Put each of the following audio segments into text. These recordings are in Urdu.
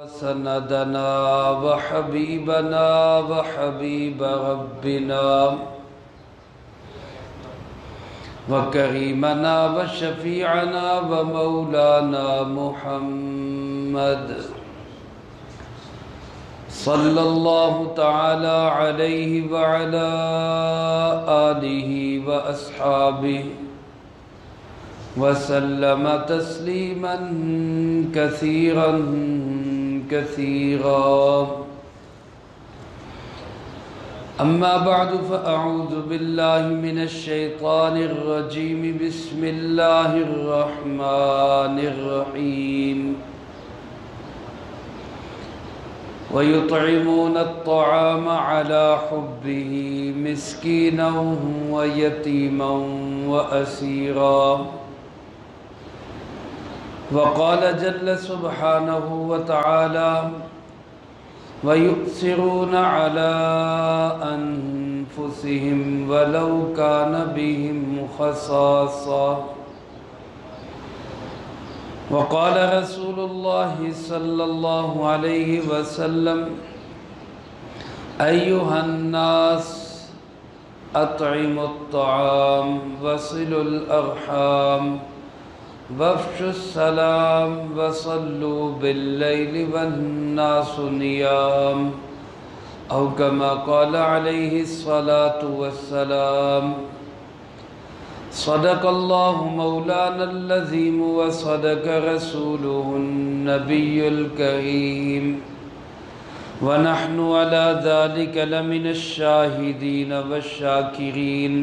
سندنا وحبيبنا وحبيب ربنا وكريمنا وشفيعنا ومولانا محمد صلى الله تعالى عليه وعلى آله وأصحابه وسلم تسليما كثيرا كثيرا. أما بعد فأعوذ بالله من الشيطان الرجيم. بسم الله الرحمن الرحيم. ويطعمون الطعام على حبه مسكينا ويتيما وأسيرا. وقال جل سبحانه وتعالى ويؤثرون على أنفسهم ولو كان بهم خصاصة. وقال رسول الله صلى الله عليه وسلم أيها الناس أطعموا الطعام وصلوا الأرحام وافشوا السلام وصلوا بالليل والناس نيام، أو كما قال عليه الصلاة والسلام. صدق الله مولانا العظيم وصدق رسوله النبي الكريم، ونحن على ذلك لمن الشاهدين والشاكرين،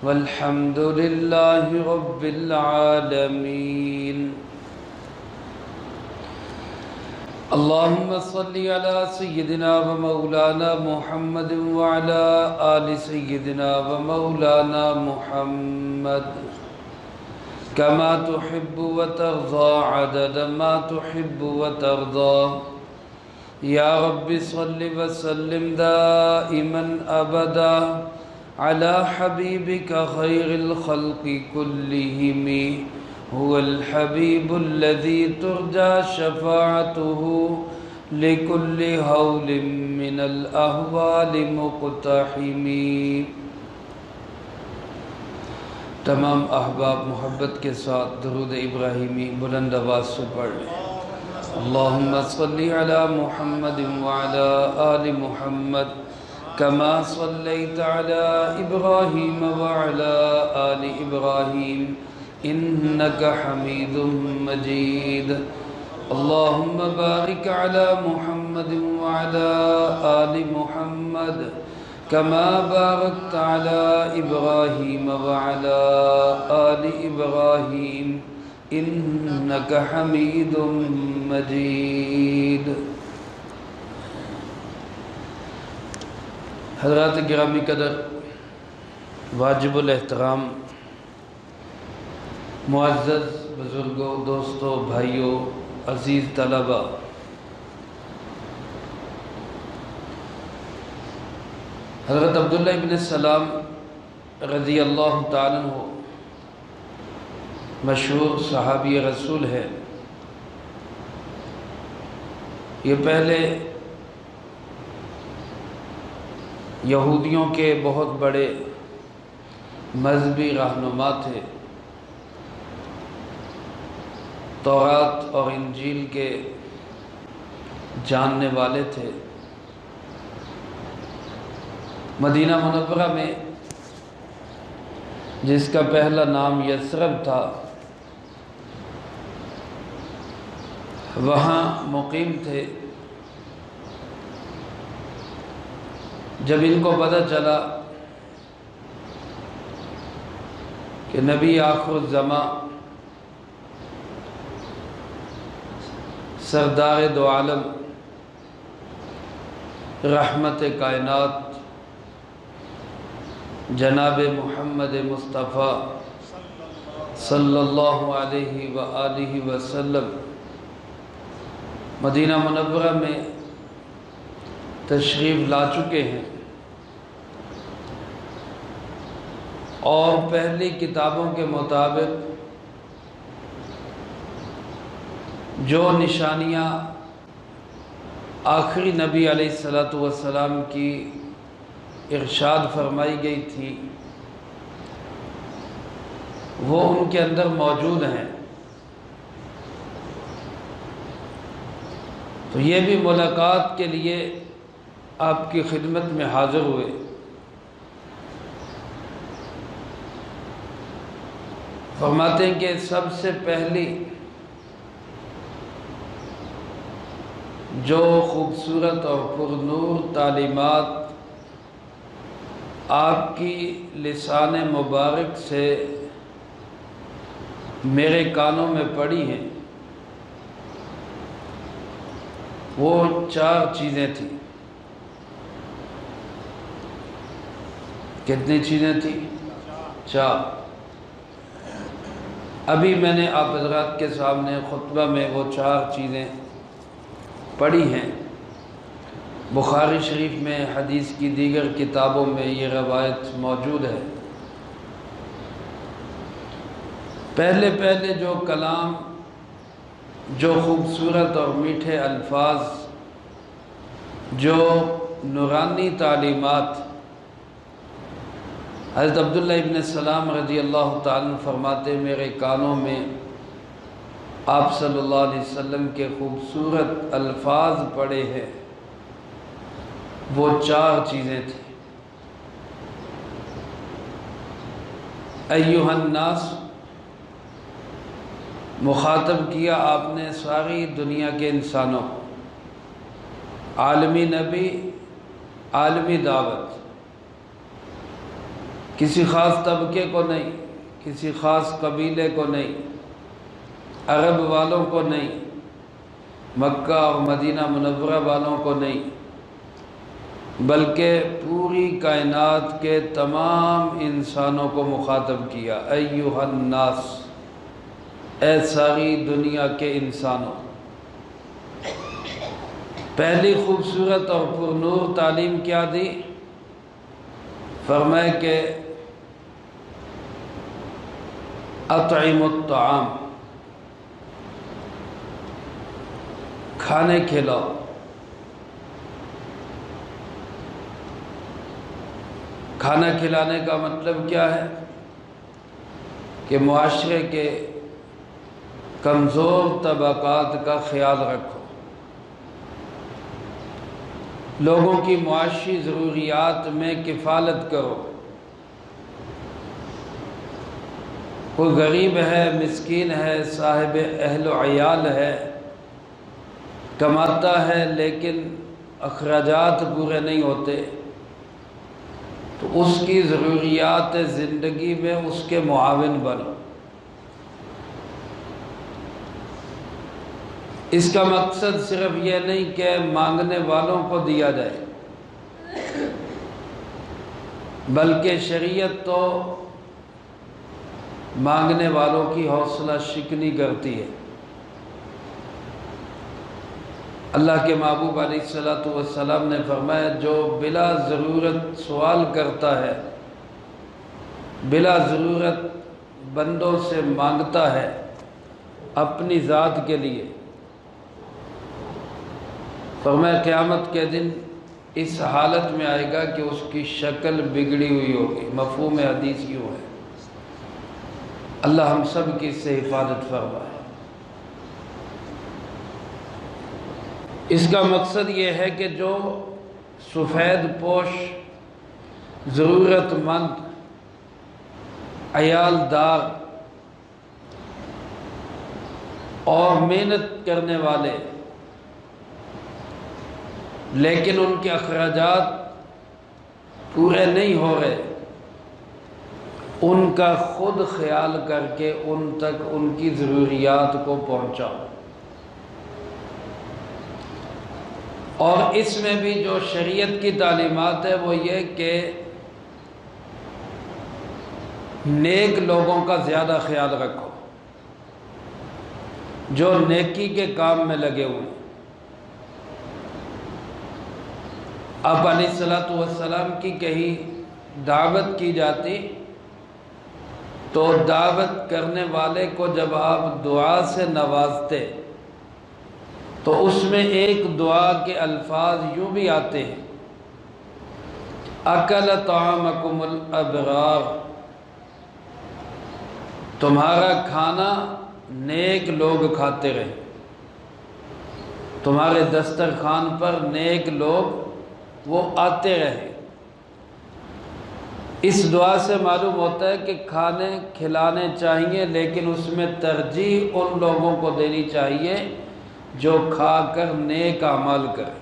والحمد لله رب العالمين. اللهم صل على سيدنا ومولانا محمد وعلى آل سيدنا ومولانا محمد كما تحب وترضى عدد ما تحب وترضى. يا رب صل وسلم دائما أبدا على حبيبك خير الخلق كلهم، هو الحبيب الذي ترجى شفاعته لكل هول من الأهوال مقتحم. تمام احباب محبت کے ساتھ درود ابراہیمی بلند آواز سے پڑھ لیں. اللہم صلی علی محمد وعلی آل محمد كما صليت على إبراهيم وعلى آل إبراهيم إنك حميد مجيد. اللهم بارك على محمد وعلى آل محمد كما باركت على إبراهيم وعلى آل إبراهيم إنك حميد مجيد. حضرات گرامی قدر، واجب الاحترام، معزز بزرگوں، دوستوں، بھائیوں، عزیز طلبہ، حضرت عبداللہ ابن السلام رضی اللہ تعالیٰ عنہ مشہور صحابی رسول ہے. یہ پہلے یہودیوں کے بہت بڑے مذہبی رہنما تھے. تورات اور انجیل کے جاننے والے تھے. مدینہ منورہ میں جس کا پہلا نام یثرب تھا، وہاں مقیم تھے. جب ان کو پتہ چلا کہ نبی آخر الزمان سردار دو عالم رحمت کائنات جناب محمد مصطفیٰ صلی اللہ علیہ وآلہ وسلم مدینہ منورہ میں تشریف لا چکے ہیں، اور پہلی کتابوں کے مطابق جو نشانیاں آخری نبی علیہ الصلوۃ والسلام کی ارشاد فرمائی گئی تھی وہ ان کے اندر موجود ہیں، تو یہ بھی ملاقات کے لیے آپ کی خدمت میں حاضر ہوئے۔ فرماتے ہیں کہ سب سے پہلی جو خوبصورت اور پرنور تعلیمات آپ کی لسان مبارک سے میرے کانوں میں پڑی ہیں وہ 4 چیزیں تھیں۔ کتنی چیزیں تھیں؟ 4۔ ابھی میں نے آپ حضرات کے سامنے خطبہ میں وہ 4 چیزیں پڑھی ہیں۔ بخاری شریف میں، حدیث کی دیگر کتابوں میں یہ روایت موجود ہے۔ پہلے جو کلام، جو خوبصورت اور میٹھے الفاظ، جو نورانی تعلیمات حضرت عبداللہ ابن السلام رضی اللہ تعالیٰ عنہ فرماتے میرے کانوں میں آپ صلی اللہ علیہ وسلم کے خوبصورت الفاظ پڑے ہیں، وہ 4 چیزیں تھیں۔ ایھا الناس، مخاطب کیا آپ نے ساری دنیا کے انسانوں کو، عالمی نبی، عالمی دعوت، کسی خاص طبقے کو نہیں، کسی خاص قبیلے کو نہیں، عرب والوں کو نہیں، مکہ اور مدینہ منورہ والوں کو نہیں، بلکہ پوری کائنات کے تمام انسانوں کو مخاطب کیا۔ ایھا الناس، اے ساری دنیا کے انسانوں۔ پہلی خوبصورت اور پرنور تعلیم کیا دی؟ فرمایا کہ اطعموا الطعام، کھانے کھلاؤ۔ کھانا کھلانے کا مطلب کیا ہے؟ کہ معاشرے کے کمزور طبقات کا خیال رکھو، لوگوں کی معاشی ضروریات میں کفالت کرو۔ کوئی غریب ہے، مسکین ہے، صاحب اہل و عیال ہے، کماتا ہے لیکن اخراجات پورے نہیں ہوتے، تو اس کی ضروریات زندگی میں اس کے معاون بنو۔ اس کا مقصد صرف یہ نہیں کہ مانگنے والوں کو دیا جائے، بلکہ شریعت تو مانگنے والوں کی حوصلہ شکنی کرتی ہے۔ اللہ کے محبوب علیہ الصلوۃ والسلام نے فرمایا جو بلا ضرورت سوال کرتا ہے، بلا ضرورت بندوں سے مانگتا ہے اپنی ذات کے لیے، فرمایا قیامت کے دن اس حالت میں آئے گا کہ اس کی شکل بگڑی ہوئی ہوگی۔ مفہوم حدیث یوں ہے۔ اللہ ہم سب کی اس سے حفاظت فرمائے۔ اس کا مقصد یہ ہے کہ جو سفید پوش، ضرورت مند، عیال دار اور محنت کرنے والے لیکن ان کے اخراجات پورے نہیں ہو رہے، ان کا خود خیال کر کے ان تک ان کی ضروریات کو پہنچاؤ۔ اور اس میں بھی جو شریعت کی تعلیمات ہے وہ یہ کہ نیک لوگوں کا زیادہ خیال رکھو، جو نیکی کے کام میں لگے ہوئے۔ آپ علیہ الصلوۃ والسلام کی کہیں دعوت کی جاتی تو دعوت کرنے والے کو جب آپ دعا سے نوازتے تو اس میں ایک دعا کے الفاظ یوں بھی آتے ہیں، اکل طعامکم الابرار، تمہارا کھانا نیک لوگ کھاتے رہے، تمہارے دسترخوان پر نیک لوگ وہ آتے رہے۔ اس دعا سے معلوم ہوتا ہے کہ کھانے کھلانے چاہیے، لیکن اس میں ترجیح ان لوگوں کو دینی چاہیے جو کھا کر نیک اعمال کرے،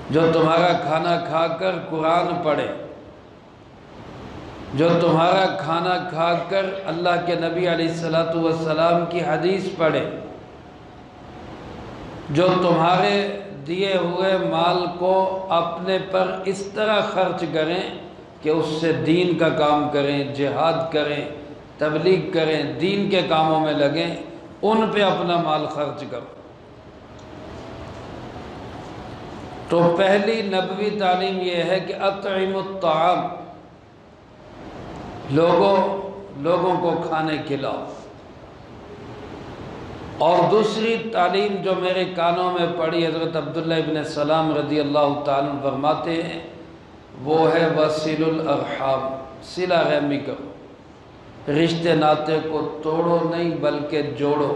جو تمہارا کھانا کھا کر قرآن پڑھے، جو تمہارا کھانا کھا کر اللہ کے نبی علیہ السلام کی حدیث پڑھے، جو تمہارے دیے ہوئے مال کو اپنے پر اس طرح خرچ کریں کہ اس سے دین کا کام کریں، جہاد کریں، تبلیغ کریں، دین کے کاموں میں لگیں، ان پہ اپنا مال خرچ کرو۔ تو پہلی نبوی تعلیم یہ ہے کہ اطعم الطعام، لوگوں کو کھانے کھلاؤ۔ اور دوسری تعلیم جو میرے کانوں میں پڑی، حضرت عبداللہ ابن سلام رضی اللہ تعالیٰ فرماتے ہیں، وہ ہے وصل الارحام، صلہ رحمی کرو، رشتے ناطے کو توڑو نہیں بلکہ جوڑو۔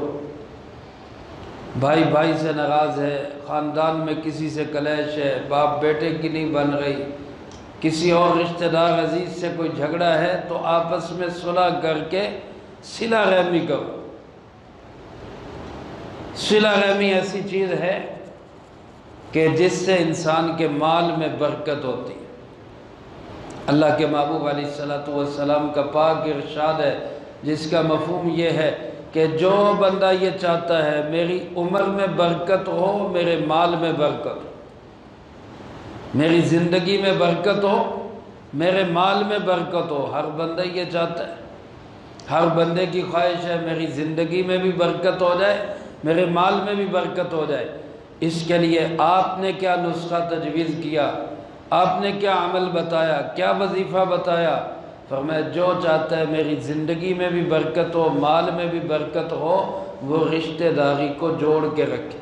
بھائی بھائی سے ناراض ہے، خاندان میں کسی سے کلیش ہے، باپ بیٹے کی نہیں بن رہی، کسی اور رشتہ دار عزیز سے کوئی جھگڑا ہے، تو آپس میں صلح کر کے صلہ رحمی کرو۔ صلہ رحمی ایسی چیز ہے کہ جس سے انسان کے مال میں برکت ہوتی ہے۔ اللہ کے محبوب علیہ السلام کا پاک ارشاد ہے جس کا مفہوم یہ ہے کہ جو بندہ یہ چاہتا ہے میری عمر میں برکت ہو، میرے مال میں برکت ہو، میری زندگی میں برکت ہو، میرے مال میں برکت ہو، ہر بندہ یہ چاہتا ہے، ہر بندے کی خواہش ہے میری زندگی میں بھی برکت ہو جائے، میرے مال میں بھی برکت ہو جائے۔ اس کے لیے آپ نے کیا نسخہ تجویز کیا، آپ نے کیا عمل بتایا، کیا وظیفہ بتایا؟ فرمایا جو چاہتا ہے میری زندگی میں بھی برکت ہو، مال میں بھی برکت ہو، وہ رشتہ داری کو جوڑ کے رکھے،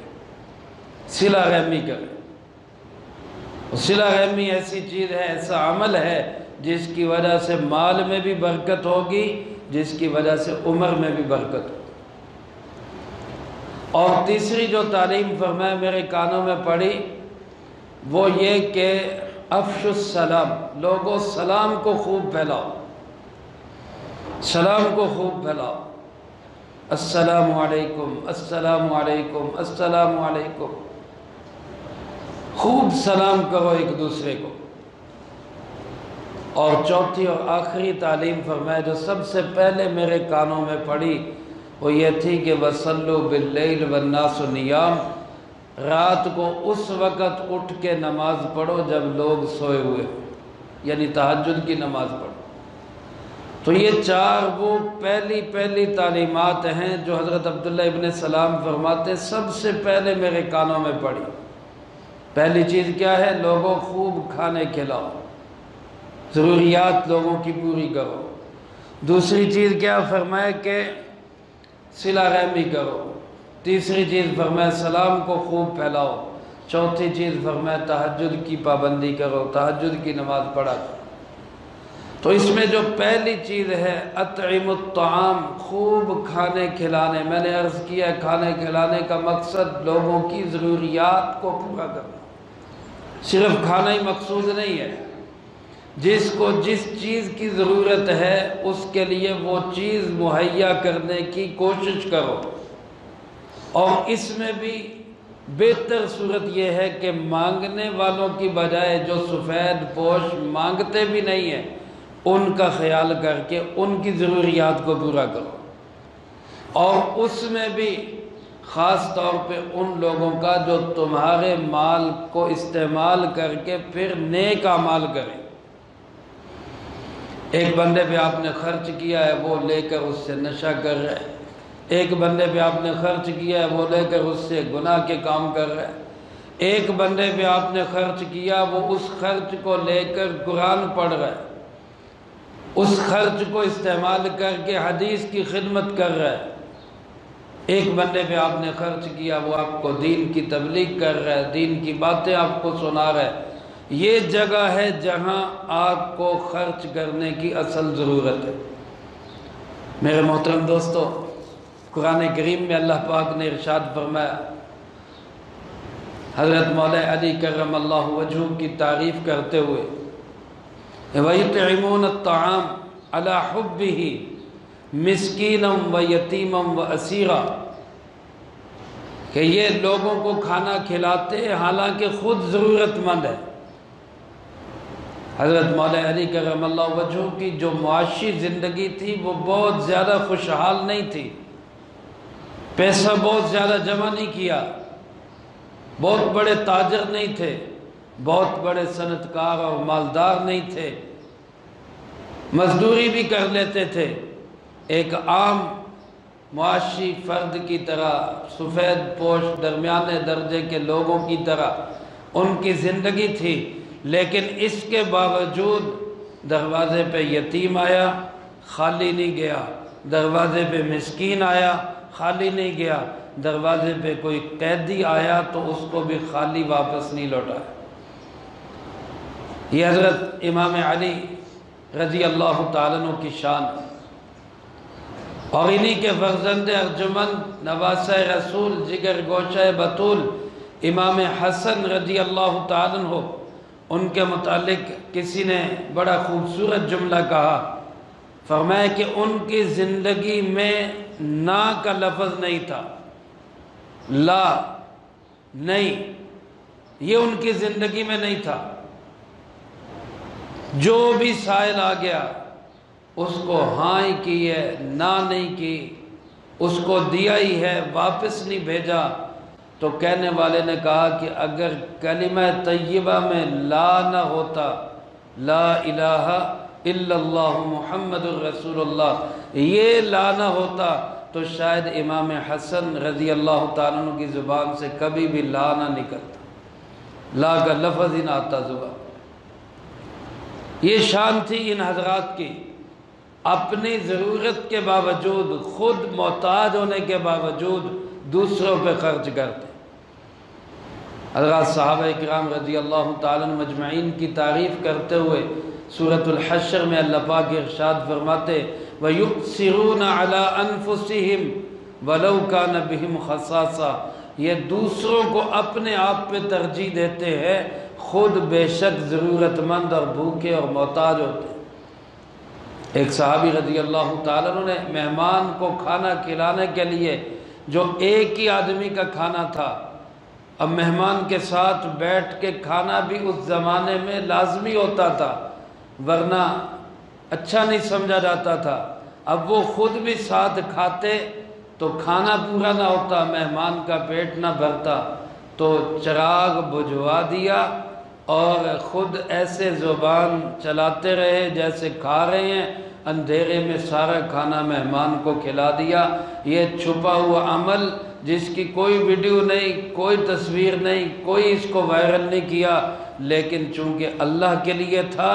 صلہ رحمی کرے۔ صلہ رحمی ایسی چیز ہے، ایسا عمل ہے جس کی وجہ سے مال میں بھی برکت ہوگی، جس کی وجہ سے عمر میں بھی برکت ہوگی۔ اور تیسری جو تعلیم فرمایا میرے کانوں میں پڑی وہ یہ کہ افشوا السلام، لوگوں سلام کو خوب پھیلاؤ، سلام کو خوب پھیلاؤ، السلام علیکم، السلام علیکم، السلام علیکم، خوب سلام کرو ایک دوسرے کو۔ اور چوتھی اور آخری تعلیم فرمایا جو سب سے پہلے میرے کانوں میں پڑی وہ یہ تھی کہ وَصَلُّوا بِاللَّيْلِ وَالنَّاسُ نِيَامٌ، رات کو اس وقت اٹھ کے نماز پڑھو جب لوگ سوئے ہوئے ہو، یعنی تہجد کی نماز پڑھو۔ تو یہ چار وہ پہلی تعلیمات ہیں جو حضرت عبداللہ ابن سلام فرماتے سب سے پہلے میرے کانوں میں پڑی۔ پہلی چیز کیا ہے؟ لوگوں خوب کھانے کھلاؤ، ضروریات لوگوں کی پوری کرو۔ دوسری چیز کیا فرمایا کہ صلہ رحمی کرو۔ تیسری چیز فرمایا سلام کو خوب پھیلاؤ۔ چوتھی چیز فرمایا تہجد کی پابندی کرو، تہجد کی نماز پڑھا کرو۔ تو اس میں جو پہلی چیز ہے اطعم الطعام، خوب کھانے کھلانے، میں نے عرض کیا ہے کھانے کھلانے کا مقصد لوگوں کی ضروریات کو پورا کرنا، صرف کھانا ہی مقصود نہیں ہے، جس کو جس چیز کی ضرورت ہے اس کے لیے وہ چیز مہیا کرنے کی کوشش کرو۔ اور اس میں بھی بہتر صورت یہ ہے کہ مانگنے والوں کی بجائے جو سفید پوش مانگتے بھی نہیں ہیں ان کا خیال کر کے ان کی ضروریات کو پورا کرو۔ اور اس میں بھی خاص طور پہ ان لوگوں کا جو تمہارے مال کو استعمال کر کے پھر نیک اعمال کریں۔ ایک بندے پہ آپ نے خرچ کیا ہے، وہ لے کر اس سے نشہ کر رہا ہے، ایک بندے پہ آپ نے خرچ کیا ہے، وہ لے کر اس سے گناہ کے کام کر رہا ہے، ایک بندے پہ آپ نے خرچ کیا وہ اس خرچ کو لے کر قرآن پڑھ رہا ہے، اس خرچ کو استعمال کر کے حدیث کی خدمت کر رہا ہے، ایک بندے پہ آپ نے خرچ کیا، وہ آپ کو دین کی تبلیغ کر رہا ہے، دین کی باتیں آپ کو سنا رہا ہے، یہ جگہ ہے جہاں آپ کو خرچ کرنے کی اصل ضرورت ہے۔ میرے محترم دوستو، قرآن کریم میں اللہ پاک نے ارشاد فرمایا، حضرت مولا علی کرم اللہ وجہہ کی تعریف کرتے ہوئے، وَيُطْعِمُونَ الطَّعَامَ عَلَى حُبِّهِ مِسْكِينًا وَيَتِيمًا وَأَسِيرًا، کہ یہ لوگوں کو کھانا کھلاتے ہیں حالانکہ خود ضرورت مند ہے۔ حضرت مولا علی کرم اللہ وجہہ کی جو معاشی زندگی تھی وہ بہت زیادہ خوشحال نہیں تھی، پیسہ بہت زیادہ جمع نہیں کیا، بہت بڑے تاجر نہیں تھے، بہت بڑے صنعت کار اور مالدار نہیں تھے، مزدوری بھی کر لیتے تھے، ایک عام معاشی فرد کی طرح، سفید پوش درمیانے درجے کے لوگوں کی طرح ان کی زندگی تھی۔ لیکن اس کے باوجود دروازے پہ یتیم آیا، خالی نہیں گیا، دروازے پہ مسکین آیا، خالی نہیں گیا، دروازے پہ کوئی قیدی آیا تو اس کو بھی خالی واپس نہیں لوٹایا۔ یہ حضرت امام علی رضی اللہ تعالیٰ عنہ کی شان ہے، اور انہی کے فرزند ارجمند، نواسہ رسول، جگر گوشہ بطول، امام حسن رضی اللہ تعالیٰ عنہ، ان کے متعلق کسی نے بڑا خوبصورت جملہ کہا، فرمایا کہ ان کی زندگی میں نا کا لفظ نہیں تھا، لا نہیں، یہ ان کی زندگی میں نہیں تھا۔ جو بھی سائل آ گیا اس کو ہاں ہی کی ہے، نہ نہیں کی، اس کو دیا ہی ہے، واپس نہیں بھیجا۔ تو کہنے والے نے کہا کہ اگر کلمہ طیبہ میں لا نہ ہوتا، لا الہ الا اللہ محمد الرسول اللہ، یہ لا نہ ہوتا تو شاید امام حسن رضی اللہ تعالیٰ عنہ کی زبان سے کبھی بھی لا نہ نکلتا، لا کا لفظ ہی نہ آتا زبان۔ یہ شان تھی ان حضرات کی، اپنی ضرورت کے باوجود، خود محتاج ہونے کے باوجود دوسروں پہ خرچ کرتے۔ حضرات صحابہ کرام رضی اللہ تعالیٰ عنہ مجمعین کی تعریف کرتے ہوئے سورۃ الحشر میں اللہ پاک ارشاد فرماتے، وَيُؤْثِرُونَ عَلَىٰ أَنفُسِهِمْ وَلَوْ كَانَ بِهِمْ خَصَاصَةٌ، یہ دوسروں کو اپنے آپ پہ ترجیح دیتے ہیں، خود بے شک ضرورت مند اور بھوکے اور محتاج ہوتے ہیں۔ ایک صحابی رضی اللہ تعالیٰ عنہ نے مہمان کو کھانا کھلانے کے لیے، جو ایک ہی آدمی کا کھانا تھا، اب مہمان کے ساتھ بیٹھ کے کھانا بھی اس زمانے میں لازمی ہوتا تھا، ورنہ اچھا نہیں سمجھا جاتا تھا، اب وہ خود بھی ساتھ کھاتے تو کھانا پورا نہ ہوتا، مہمان کا پیٹ نہ بھرتا، تو چراغ بجھوا دیا اور خود ایسے زبان چلاتے رہے جیسے کھا رہے ہیں، اندھیرے میں سارا کھانا مہمان کو کھلا دیا۔ یہ چھپا ہوا عمل جس کی کوئی ویڈیو نہیں، کوئی تصویر نہیں، کوئی اس کو وائرل نہیں کیا، لیکن چونکہ اللہ کے لیے تھا،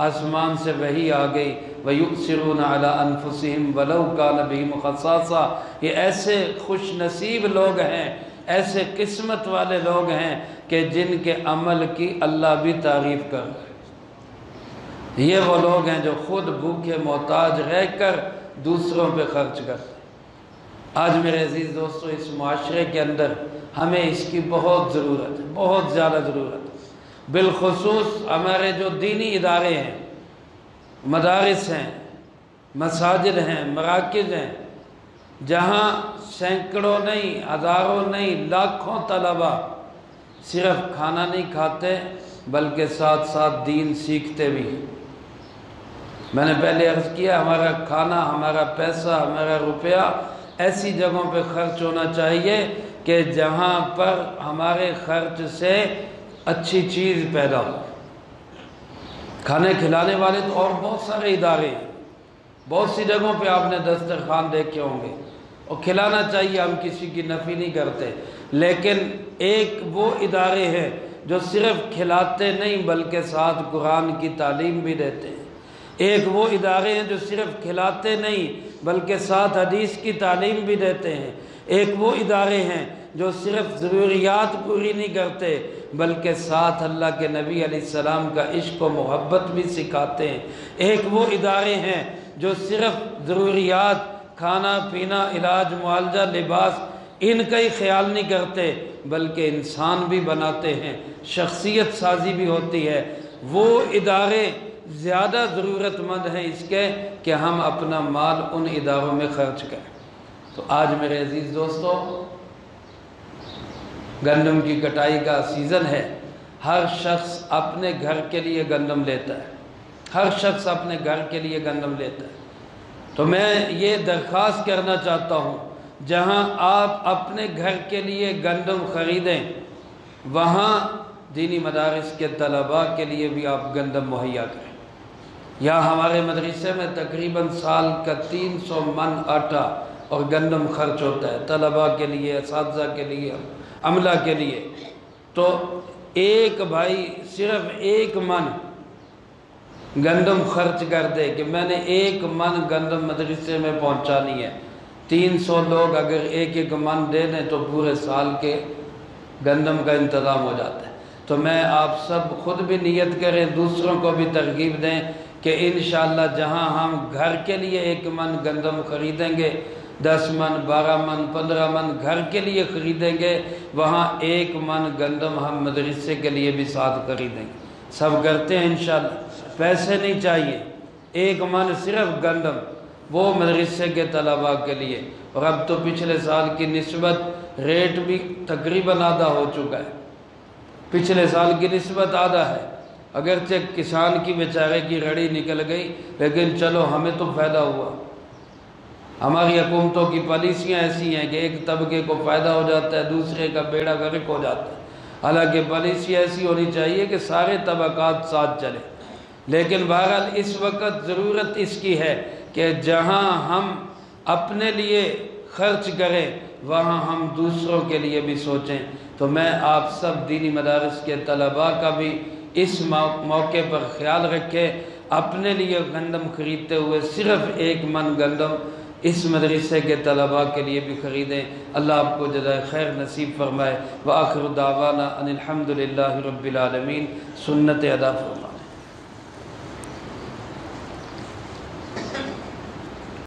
آسمان سے وحی آ گئی، وَيُؤْثِرُونَ عَلَىٰ أَنفُسِهِمْ وَلَوْ كَانَ بِهِمْ خَصَاصَةٌ۔ یہ ایسے خوش نصیب لوگ ہیں، ایسے قسمت والے لوگ ہیں کہ جن کے عمل کی اللہ بھی تعریف کر رہے ہیں۔ یہ وہ لوگ ہیں جو خود بھوکے محتاج رہ کر دوسروں پہ خرچ کرتے ہیں۔ آج میرے عزیز دوستو، اس معاشرے کے اندر ہمیں اس کی بہت ضرورت ہے، بہت زیادہ ضرورت ہے۔ بالخصوص ہمارے جو دینی ادارے ہیں، مدارس ہیں، مساجد ہیں، مراکز ہیں، جہاں سینکڑوں نہیں، ہزاروں نہیں، لاکھوں طلبہ صرف کھانا نہیں کھاتے بلکہ ساتھ ساتھ دین سیکھتے بھی ہیں۔ میں نے پہلے عرض کیا، ہمارا کھانا، ہمارا پیسہ، ہمارا روپیہ ایسی جگہوں پہ خرچ ہونا چاہیے کہ جہاں پر ہمارے خرچ سے اچھی چیز پیدا ہو۔ کھانے کھلانے والے تو اور بہت سارے ادارے ہیں، بہت سی جگہوں پہ آپ نے دسترخوان دیکھے ہوں گے، اور کھلانا چاہیے، ہم کسی کی نفی نہیں کرتے، لیکن ایک وہ ادارے ہیں جو صرف کھلاتے نہیں بلکہ ساتھ قرآن کی تعلیم بھی دیتے ہیں۔ ایک وہ ادارے ہیں جو صرف کھلاتے نہیں بلکہ ساتھ حدیث کی تعلیم بھی دیتے ہیں۔ ایک وہ ادارے ہیں جو صرف ضروریات پوری نہیں کرتے بلکہ ساتھ اللہ کے نبی علیہ السلام کا عشق و محبت بھی سکھاتے ہیں۔ ایک وہ ادارے ہیں جو صرف ضروریات کھانا پینا علاج معالجہ لباس ان کا ہی خیال نہیں کرتے بلکہ انسان بھی بناتے ہیں، شخصیت سازی بھی ہوتی ہے۔ وہ ادارے زیادہ ضرورت مند ہیں اس کے کہ ہم اپنا مال ان اداروں میں خرچ کریں۔ تو آج میرے عزیز دوستو گندم کی کٹائی کا سیزن ہے، ہر شخص اپنے گھر کے لیے گندم لیتا ہے، ہر شخص اپنے گھر کے لیے گندم لیتا ہے۔ تو میں یہ درخواست کرنا چاہتا ہوں جہاں آپ اپنے گھر کے لیے گندم خریدیں وہاں دینی مدارس کے طلباء کے لیے بھی آپ گندم مہیا کریں۔ یہاں ہمارے مدرسے میں تقریباً سال کا 300 من آٹا اور گندم خرچ ہوتا ہے طلباء کے لیے، اساتذہ کے لیے، عملہ کے لیے۔ تو ایک بھائی صرف 1 من گندم خرچ کر دے کہ میں نے 1 من گندم مدرسے میں پہنچانی ہے، 300 لوگ اگر 1 من دے دیں تو پورے سال کے گندم کا انتظام ہو جاتا ہے۔ تو میں آپ سب خود بھی نیت کریں، دوسروں کو بھی ترغیب دیں کہ انشاءاللہ جہاں ہم گھر کے لیے 1 من گندم خریدیں گے، 10 من 12 من 15 من گھر کے لیے خریدیں گے، وہاں 1 من گندم ہم مدرسے کے لیے بھی ساتھ خریدیں گے۔ سب کرتے ہیں انشاءاللہ، پیسے نہیں چاہیے، 1 من صرف گندم وہ مدرسے کے طلباء کے لیے۔ اور اب تو پچھلے سال کی نسبت ریٹ بھی تقریباً آدھا ہو چکا ہے، پچھلے سال کی نسبت آدھا ہے، اگرچہ کسان کی بیچارے کی رڑی نکل گئی لیکن چلو ہمیں تو فائدہ ہوا۔ ہماری حکومتوں کی پالیسیاں ایسی ہیں کہ ایک طبقے کو فائدہ ہو جاتا ہے، دوسرے کا بیڑا غرق ہو جاتا ہے۔ حالانکہ پالیسی ایسی ہونی چاہیے کہ سارے طبقات ساتھ چلیں، لیکن بہرحال اس وقت ضرورت اس کی ہے کہ جہاں ہم اپنے لیے خرچ کریں وہاں ہم دوسروں کے لیے بھی سوچیں۔ تو میں آپ سب دینی مدارس کے طلباء کا بھی اس موقع پر خیال رکھے، اپنے لیے گندم خریدتے ہوئے صرف 1 من گندم اس مدرسے کے طلباء کے لیے بھی خریدیں۔ اللہ آپ کو جزائے خیر نصیب فرمائے۔ وآخر دعوانا ان الحمدللہ رب العالمین۔ سنت ادا فرمائے۔